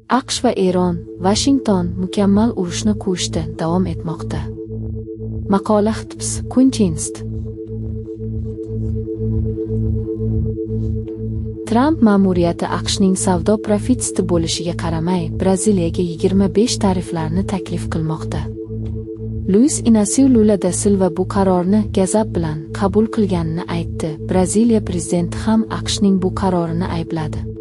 AQSh va Eron, Vashington mukammal urushni quvishda davom etmoqda. Maqola Htps Kuntinst. Tramp ma'muriyati AQShning savdo profitsti bo'lishiga qaramay, Braziliyaga 25 tariflarni taklif qilmoqda. Luis Inacio Lula da Silva bu qarorni gazab bilan qabul qilganini aytdi. Braziliya prezidenti ham AQShning bu qarorini aybladi.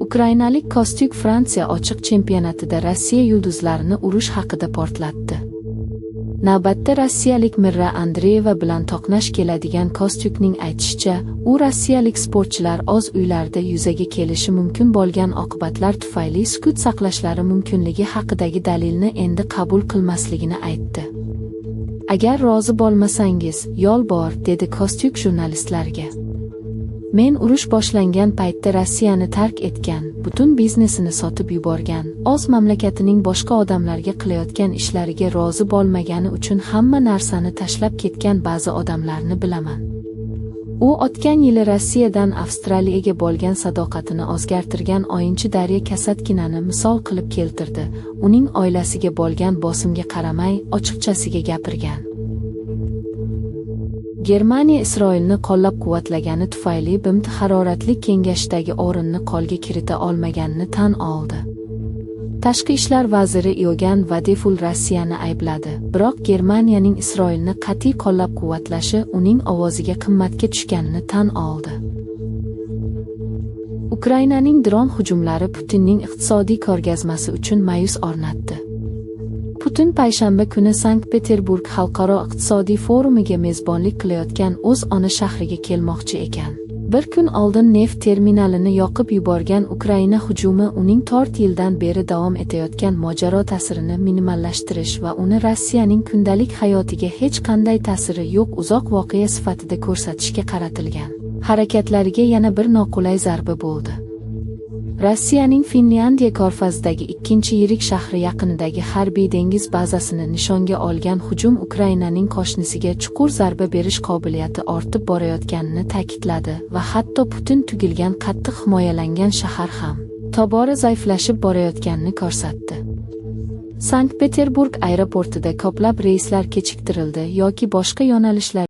Ukrainalik Kostyuk Fransiya ochiq chempionatida Rossiya yulduzlarini urush haqida portlatdi. Navbatda rossiyalik Mirra Andreeva bilan to'qnash keladigan Kostyukning aytishicha, u rossiyalik sportchilar o'z uylarida yuzaga kelishi mumkin bo'lgan oqibatlar tufayli sukut saqlashlari mumkinligi haqidagi dalilni endi qabul qilmasligini aytdi. Agar rozi bo'lmasangiz, yo'l bor, dedi Kostyuk jurnalistlarga. Men urush boshlangan paytda Rossiyani tark etgan, butun biznesini sotib yuborgan, o'z mamlakatining boshqa odamlarga qilayotgan ishlariga rozi bo'lmagani uchun hamma narsani tashlab ketgan ba'zi odamlarni bilaman. U o'tgan yili Rossiyadan Avstraliyaga bo'lgan sadoqatini o'zgartirgan o'yinchi Darya Kasatkinani misol qilib keltirdi. Uning oilasiga bo'lgan bosimga qaramay, ochiqchasiga gapirgan. Germaniya Isroilni qo'llab-quvvatlagani tufayli BMT haroratli kengashdagi o'rinni qo'lga kirita olmaganini tan oldi. Tashqi ishlar vaziri Iogan Vadeful Rossiyani aybladi, biroq Germaniyaning Isroilni qat'iy qo'llab-quvvatlashi uning ovoziga qimmatga tushganini tan oldi. Ukrainaning dron hujumlari Putinning iqtisodiy ko'rgazmasi uchun ma'yus o'rnatdi. Putin payshanba kuni Sankt-Peterburg xalqaro iqtisodiy forumiga mezbonlik qilayotgan o'z ona shahriga kelmoqchi ekan. Bir kun oldin neft terminalini yoqib yuborgan Ukraina hujumi uning 4 yildan beri davom etayotgan mojaro ta'sirini minimallashtirish va uni Rossiyaning kundalik hayotiga hech qanday ta'siri yo'q uzoq voqea sifatida ko'rsatishga qaratilgan harakatlariga yana bir noqulay zarba bo'ldi. Rossiyaning Finlyandiya ko'rfazidagi ikkinchi yirik shahri yaqinidagi harbiy dengiz bazasini nishonga olgan hujum Ukrainaning qo'shnisiga chuqur zarba berish qobiliyati ortib borayotganini ta'kidladi va hatto Putin tugilgan qattiq himoyalangan shahar ham tobora zaiflashib borayotganini ko'rsatdi. Sankt-Peterburg aeroportida ko'plab reyslar kechiktirildi yoki boshqa yo'nalishlar